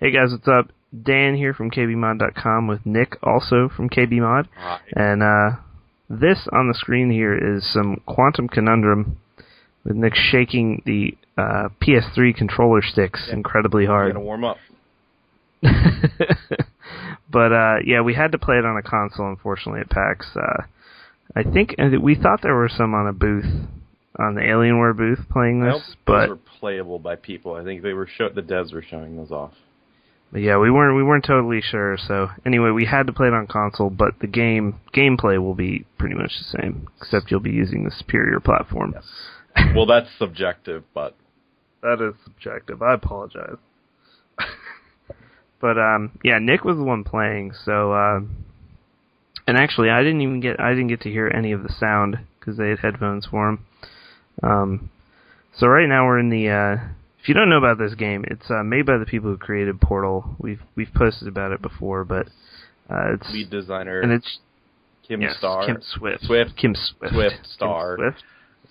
Hey guys, what's up? Dan here from KBMOD.com with Nick, also from KBMOD. Hi. And this on the screen here is some Quantum Conundrum with Nick shaking the PS3 controller sticks incredibly hard. You gotta warm up. But yeah, we had to play it on a console, unfortunately, at PAX. I think we thought there were some on a booth, on the Alienware booth, playing this, but those were playable by people. I think they were the devs were showing those off. But yeah, we weren't totally sure. So anyway, we had to play it on console, but the gameplay will be pretty much the same, except you'll be using the superior platform. Yes. Well, that's subjective, but that is subjective. I apologize. But yeah, Nick was the one playing. So and actually, I didn't get to hear any of the sound because they had headphones for him. So right now we're in the. If you don't know about this game, it's made by the people who created Portal. We've posted about it before, but it's lead designer and it's Kim yes, Star. Kim Swift. Kim Swift. Star. Kim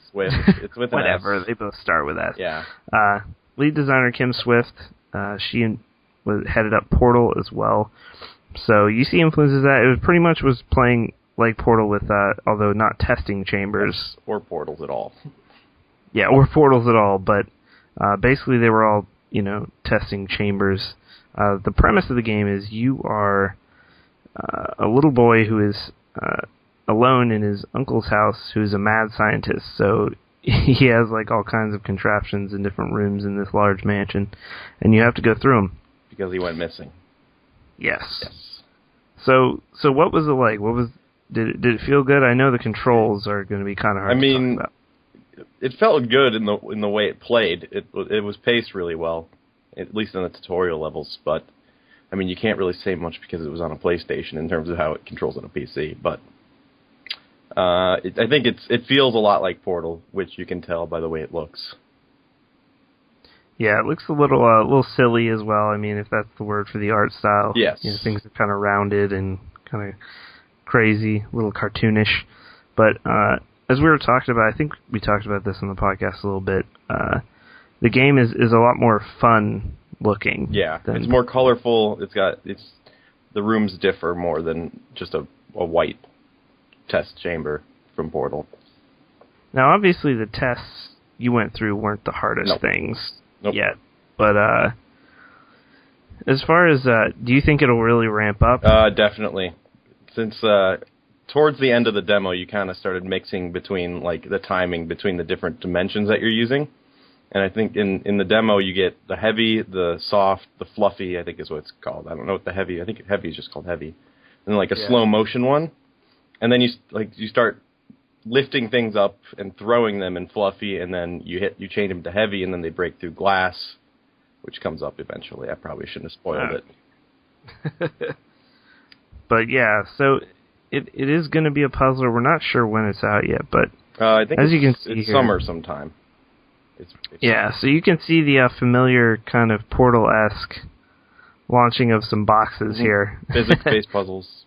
Swift. It's with an whatever. S. They both start with S. Yeah. Lead designer Kim Swift. She headed up Portal as well. So you see influences that it was pretty much playing like Portal with although not testing chambers or portals at all. Yeah, or portals at all, but basically they were all, testing chambers. The premise of the game is you are a little boy who is alone in his uncle's house who is a mad scientist. So he has like all kinds of contraptions in different rooms in this large mansion, and you have to go through them. Because he went missing. Yes. So what was it like? Did it feel good? I know the controls are going to be kind of hard to talk about. It felt good in the way it played. It was paced really well, at least in the tutorial levels. But I mean, you can't really say much because it was on a PlayStation in terms of how it controls on a PC. But I think it feels a lot like Portal, which you can tell by the way it looks. Yeah, it looks a little silly as well. I mean, if that's the word for the art style. Yes. Things are kind of rounded and kind of crazy, a little cartoonish. But as we were talking about, I think we talked about this on the podcast a little bit. The game is a lot more fun looking. Yeah, it's more colorful. The rooms differ more than just a white test chamber from Portal. Now, obviously, the tests you went through weren't the hardest things yet, but as far as do you think it'll really ramp up? Definitely, since towards the end of the demo, you kind of started mixing between like the timing between the different dimensions that you're using. And I think in the demo you get the heavy, the soft, the fluffy, I think is what it's called. I don't know what the heavy, I think heavy is just called heavy. And then like a slow motion one. And then you start lifting things up and throwing them in fluffy, and then you change them to heavy, and then they break through glass, which comes up eventually. I probably shouldn't have spoiled it. But yeah, so it is going to be a puzzler. We're not sure when it's out yet, but I think as you can see it's here, summer sometime. So you can see the familiar kind of Portal-esque launching of some boxes here. Physics-based puzzles.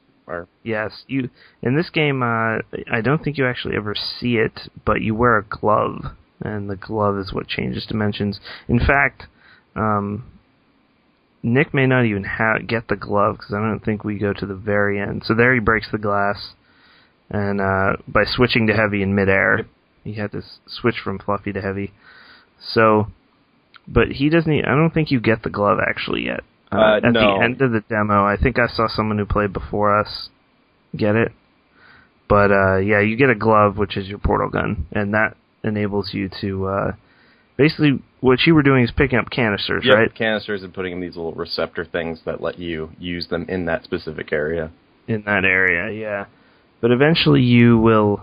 Yes, in this game, I don't think you actually ever see it, but you wear a glove, and the glove is what changes dimensions. In fact, Nick may not even get the glove, because I don't think we go to the very end. So there he breaks the glass, and by switching to heavy in midair, he had to switch from fluffy to heavy. So, but he doesn't. I don't think you get the glove actually yet. At the end of the demo, I think I saw someone who played before us get it. But yeah, you get a glove, which is your portal gun, and that enables you to basically what you were doing is picking up canisters, right? Canisters and putting in these little receptor things that let you use them in that specific area. In that area, yeah. But eventually you will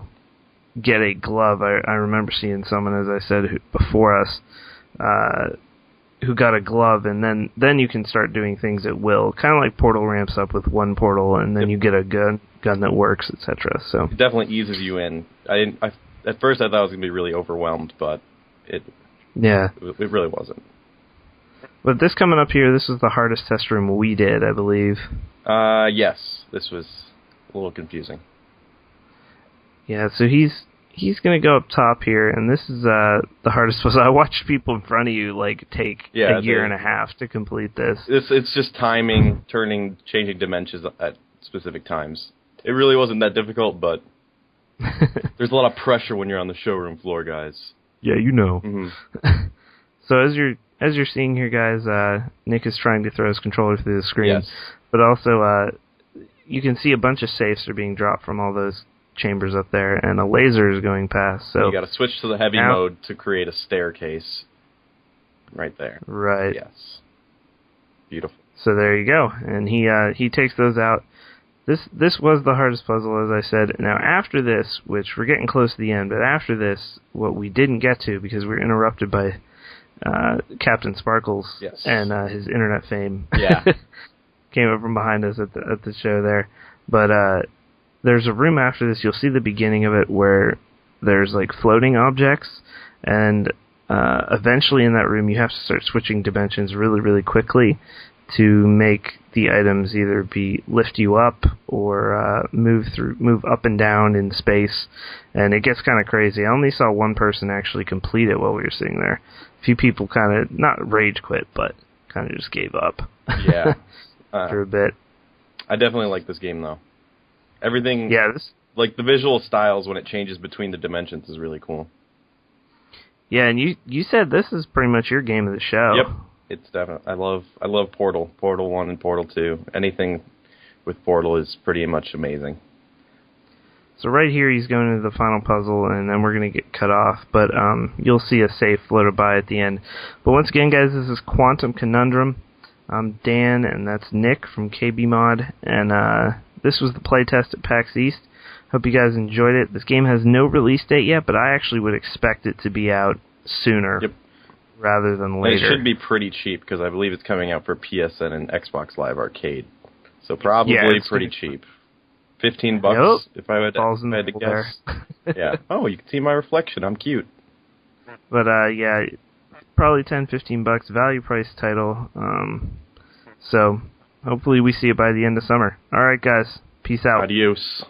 get a glove. I remember seeing someone, as I said, before us, who got a glove, and then you can start doing things at will. Kind of like Portal ramps up with one portal, and then you get a gun that works, etc. So it definitely eases you in. At first I thought I was going to be really overwhelmed, but it really wasn't. But this coming up here, this is the hardest test room we did, I believe. Yes. This was a little confusing. Yeah, so he's he's going to go up top here, and this is the hardest puzzle. I watched people in front of you take a year and a half to complete this. It's just timing, changing dimensions at specific times. It really wasn't that difficult, but there's a lot of pressure when you're on the showroom floor, guys. Yeah, you know. Mm-hmm. So as you're seeing here, guys, Nick is trying to throw his controller through the screen, yes. But also you can see a bunch of safes are being dropped from all those chambers up there, and a laser is going past. So you got to switch to the heavy mode to create a staircase. Right there. Right. Yes. Beautiful. So there you go, and he takes those out. This was the hardest puzzle, as I said. Now after this, which we're getting close to the end, but after this, what we didn't get to because we were interrupted by Captain Sparkles yes. and his internet fame. Yeah. Came up from behind us at the show there. But there's a room after this, you'll see the beginning of it, where there's floating objects, and eventually in that room you have to start switching dimensions really, really quickly to make the items either lift you up or move up and down in space, and it gets kind of crazy. I only saw one person actually complete it while we were sitting there. A few people kind of, not rage quit, but kind of just gave up. Yeah. For a bit. I definitely like this game, though. Everything, yeah, the visual styles when it changes between the dimensions is really cool. Yeah, and you said this is pretty much your game of the show. Yep. It's definitely, I love Portal 1 and Portal 2. Anything with Portal is pretty much amazing. So right here he's going into the final puzzle, and then we're going to get cut off, but you'll see a safe floated by at the end. But once again, guys, this is Quantum Conundrum. I'm Dan, and that's Nick from KBMOD, and this was the playtest at PAX East. Hope you guys enjoyed it. This game has no release date yet, but I actually would expect it to be out sooner. Yep. Rather than later. And it should be pretty cheap, because I believe it's coming out for PSN and Xbox Live Arcade. So probably pretty cheap. $15 if I had to guess. Yeah. Oh, you can see my reflection. I'm cute. But yeah, probably $10-15 value price title. So hopefully we see it by the end of summer. All right, guys. Peace out. Adios.